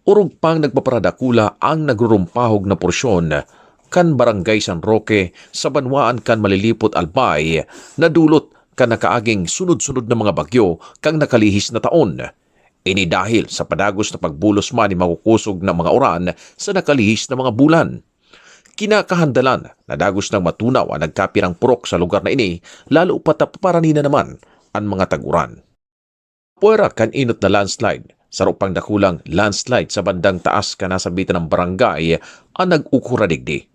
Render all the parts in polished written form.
Urog pang nagpaparadakula ang nagrurumpahog na porsyon kan Barangay San Roque sa banwaan kan Malilipot Albay na dulot kan nakaaging sunod-sunod na mga bagyo kang nakalihis na taon. Ini dahil sa padagos na pagbulos man ni makukusog ng mga uran sa nakalihis na mga bulan. Kinakahandalan na dagos ng matunaw ang nagkapirang purok sa lugar na ini, lalo pat paparanina naman ang mga taguran. Puwera kan inot na landslide, sarap pang dakulang landslide sa bandang taas ka nasabitan ng barangay ang nag-ukura digdi.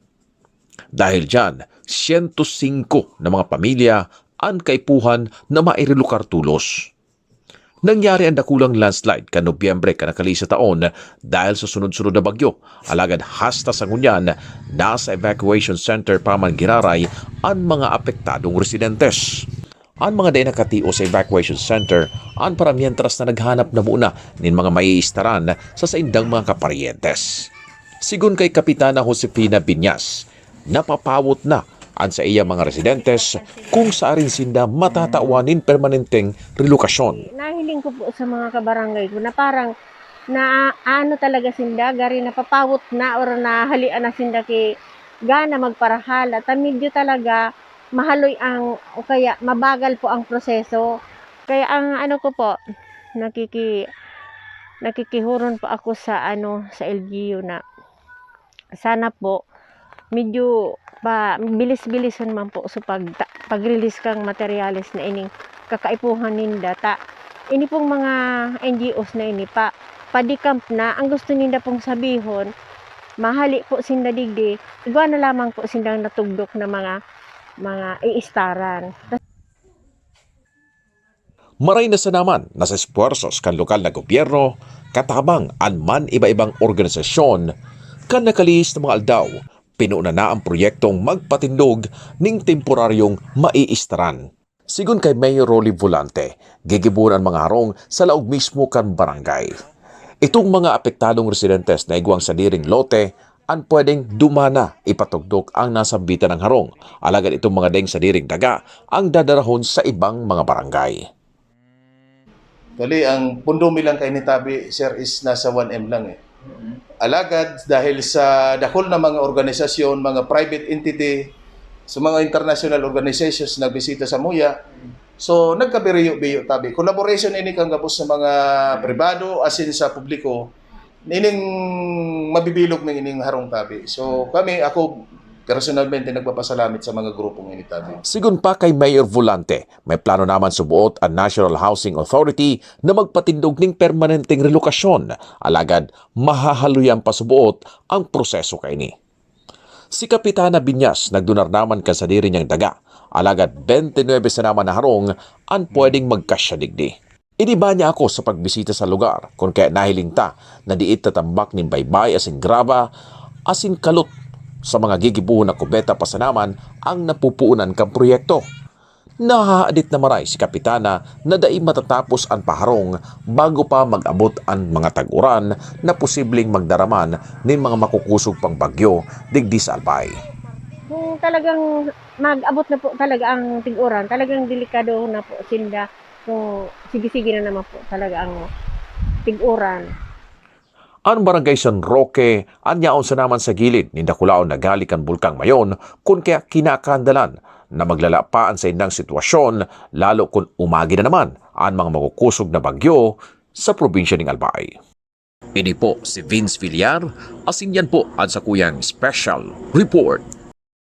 Dahil dyan, 105 na mga pamilya ang kaipuhan na mairelukar tulos. Nangyari ang dakulang landslide ka Nobyembre ka nakalisa taon dahil sa sunod-sunod na bagyo. Alagad hasta sa ngunyan, nasa evacuation center pa man giraray ang mga apektadong residentes. Ang mga day nakatio sa evacuation center ang paramientras na naghanap na muna nin mga maiistaran sa saindang mga kaparientes. Sigun kay Kapitana Josefina Biñas, napapawot na ang sa iya mga residentes kung saarin sinda matatawanin permanenteng relokasyon. Nahiling ko po sa mga kabarangay ko na parang na ano talaga sinda, gari napapawot na or nahalian na sinda kay gana magparahala. Medyo talaga mahaloy ang o kaya mabagal po ang proseso. Kaya ang ano ko po nakikihuron po ako sa sa LGU na sana po medyo bilis-bilisan man po sa pag-release kang materyales na ining kakaipuhan ninda ta. Ini pong mga NGOs na ini pa-decamp na ang gusto ninda pong sabihon mahali po sinda digdi igwa na lamang po sindang natugdok na mga iistaran. Maray na sa naman na sa espuersos kan lokal na gobyerno, katabang anman iba-ibang organisasyon, kan nakalihis ng mga aldaw, pinuna na ang proyektong magpatindog ning temporaryong maiistaran. Sigun kay Mayor Rolly Volante, gigibunan mga harong sa laog mismo kan barangay. Itong mga apektadong residentes na igwang sa diring lote, ang pwedeng dumana ipatugdok ang nasambitan ng harong. Alagad itong mga deng sa diring daga ang dadarahon sa ibang mga barangay. Kali ang pundo milang kay Nitabi, sir, is nasa 1M lang eh. Alagad dahil sa dakol na mga organisasyon, mga private entity, sa mga international organizations na bisita sa Muya, so nagkabiyo-biyo tabi. Collaboration ini kang gapos sa mga pribado asin sa publiko, ining mabibilog ng ining harong tabi. So ako personalmente nagpapasalamat sa mga grupong ini tabi. Sigun pa kay Mayor Volante, may plano naman subuot ang National Housing Authority na magpatindog ning permanenteng relokasyon. Alagad mahahaluyan pa subuot ang proseso kay ni. Si Kapitana Biñas nagdunar naman ka sa diri niyang daga. Alagad 29 sa naman na harong ang pwedeng magkasya digdi. Iniba niya ako sa pagbisita sa lugar kung kaya nahiling ta na diit tatambak ning baybay asin graba asin kalot sa mga gigibuhon na kubeta pasanaman ang napupuunan kang proyekto. Nahaadit na maray si Kapitana na dai matatapos ang paharong bago pa mag-abot ang mga tag-uran na posibleng magdaraman ng mga makukusog pang bagyo digdi sa Albay. Kung talagang mag-abot na po talaga ang tig-uran, talagang delikado na po sinda. So sige-sige na naman po talaga ang tig-uran. Ang Barangay San Roque, anyaon sa naman sa gilid ni Dakulaon na galikan bulkang mayon kung kaya kinakaandalan na maglalapaan sa indang sitwasyon lalo kung umagi na naman ang mga makukusog na bagyo sa probinsya ng Albay. Ini po si Vince Villar, asin yan po ang sa kuyang special report.